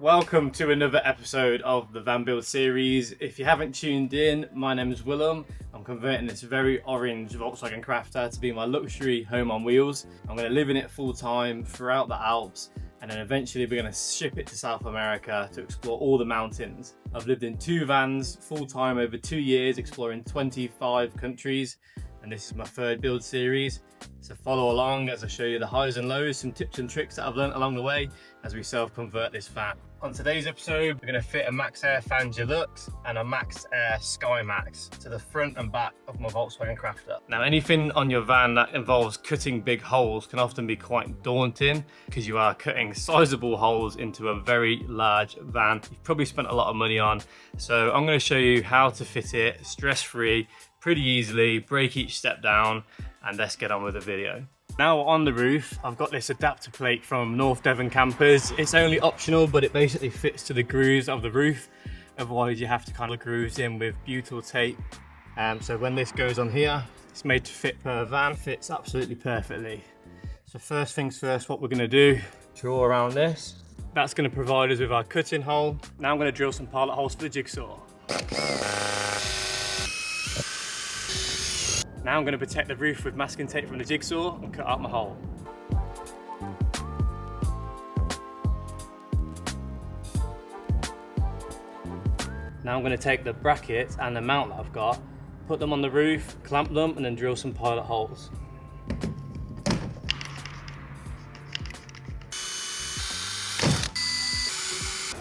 Welcome to another episode of the Van Build series. If you haven't tuned in, my name is Willem. I'm converting this very orange Volkswagen Crafter to be my luxury home on wheels. I'm going to live in it full time throughout the Alps, and then eventually we're going to ship it to South America to explore all the mountains. I've lived in 2 vans full time over 2 years, exploring 25 countries, and this is my 3rd build series. So follow along as I show you the highs and lows, some tips and tricks that I've learned along the way as we self-convert this van. On today's episode, we're going to fit a Maxxair Deluxe and a Maxxair Skymaxx to the front and back of my Volkswagen Crafter. Now, anything on your van that involves cutting big holes can often be quite daunting because you are cutting sizable holes into a very large van you've probably spent a lot of money on. So I'm going to show you how to fit it stress-free, pretty easily, break each step down, and let's get on with the video. Now on the roof, I've got this adapter plate from North Devon campers. It's only optional, but it basically fits to the grooves of the roof. Otherwise, you have to kind of grooves in with butyl tape. So when this goes on here, it's made to fit per van, fits absolutely perfectly. So first things first, what we're gonna do, draw around this. That's gonna provide us with our cutting hole. Now I'm gonna drill some pilot holes for the jigsaw. Now I'm going to protect the roof with masking tape from the jigsaw and cut out my hole. Now I'm going to take the bracket and the mount that I've got, put them on the roof, clamp them, and then drill some pilot holes.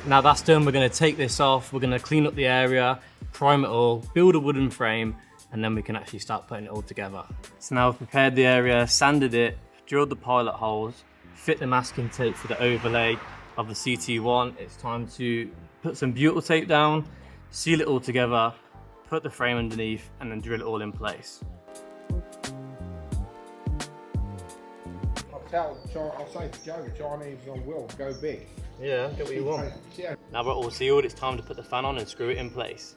Now that's done, we're going to take this off, we're going to clean up the area, prime it all, build a wooden frame, and then we can actually start putting it all together. So now I've prepared the area, sanded it, drilled the pilot holes, fit the masking tape for the overlay of the CT1. It's time to put some butyl tape down, seal it all together, put the frame underneath, and then drill it all in place. I'll say to Joe, the Chinese on will go big. Yeah, get what you want. Now we're all sealed, it's time to put the fan on and screw it in place.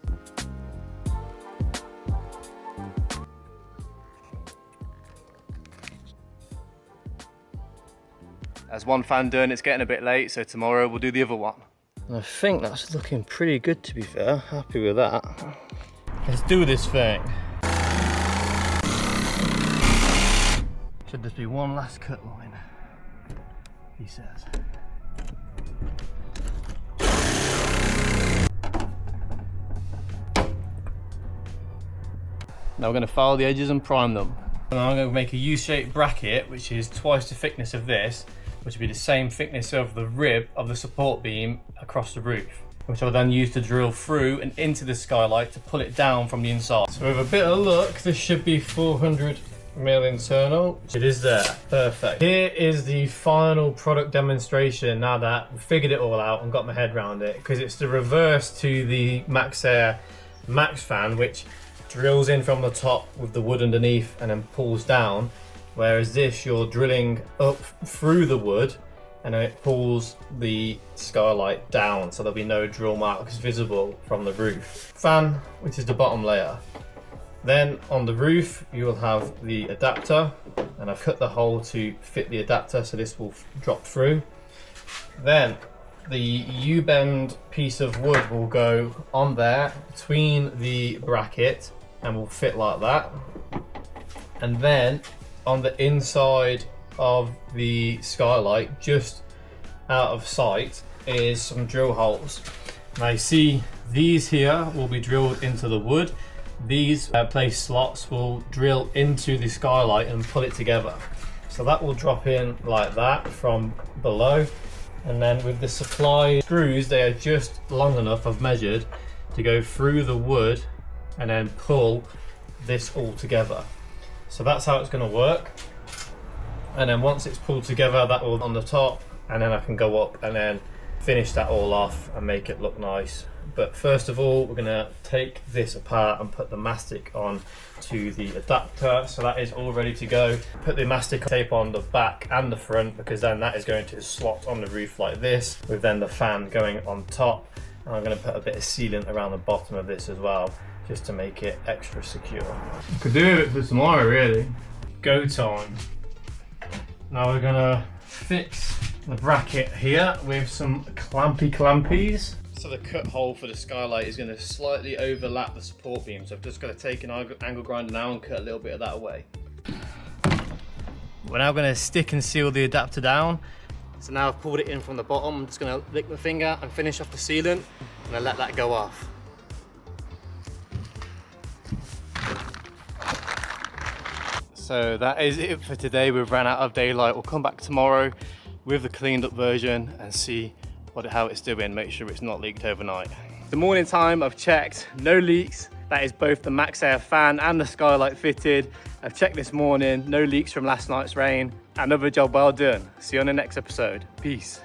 As one fan done, it's getting a bit late, so tomorrow we'll do the other one. I think that's looking pretty good, to be fair. Happy with that. Let's do this thing. Should just be one last cut line, he says. Now we're going to file the edges and prime them. And I'm going to make a U-shaped bracket, which is twice the thickness of this, which will be the same thickness of the rib of the support beam across the roof, which I'll then use to drill through and into the skylight to pull it down from the inside. So with a bit of luck, this should be 400mm internal. It is there, perfect. Here is the final product demonstration now that I've figured it all out and got my head around it, because it's the reverse to the Maxxair Max fan, which drills in from the top with the wood underneath and then pulls down. Whereas this, you're drilling up through the wood and then it pulls the skylight down, so there'll be no drill marks visible from the roof. Fan, which is the bottom layer. Then on the roof, you will have the adapter, and I've cut the hole to fit the adapter so this will drop through. Then the U-bend piece of wood will go on there between the bracket and will fit like that. And then on the inside of the skylight, just out of sight, is some drill holes. Now you see these here will be drilled into the wood. These place slots will drill into the skylight and pull it together. So that will drop in like that from below. And then with the supply screws, they are just long enough, I've measured, to go through the wood and then pull this all together. So that's how it's going to work. And then once it's pulled together, that will on the top, and then I can go up and then finish that all off and make it look nice. But first of all, we're going to take this apart and put the mastic on to the adapter. So that is all ready to go. Put the mastic tape on the back and the front, because then that is going to slot on the roof like this, with then the fan going on top. And I'm going to put a bit of sealant around the bottom of this as well, just to make it extra secure. Could do it for tomorrow, really. Go time. Now we're gonna fix the bracket here with some clampies. So the cut hole for the skylight is going to slightly overlap the support beam. So I've just got to take an angle grinder now and cut a little bit of that away. We're now going to stick and seal the adapter down. So now I've pulled it in from the bottom. I'm just going to lick my finger and finish off the sealant and then let that go off. So that is it for today. We've ran out of daylight. We'll come back tomorrow with the cleaned up version and see how it's doing, make sure it's not leaked overnight. The morning time, I've checked, no leaks. That is both the Maxxair fan and the skylight fitted. I've checked this morning, no leaks from last night's rain. Another job well done. See you on the next episode. Peace.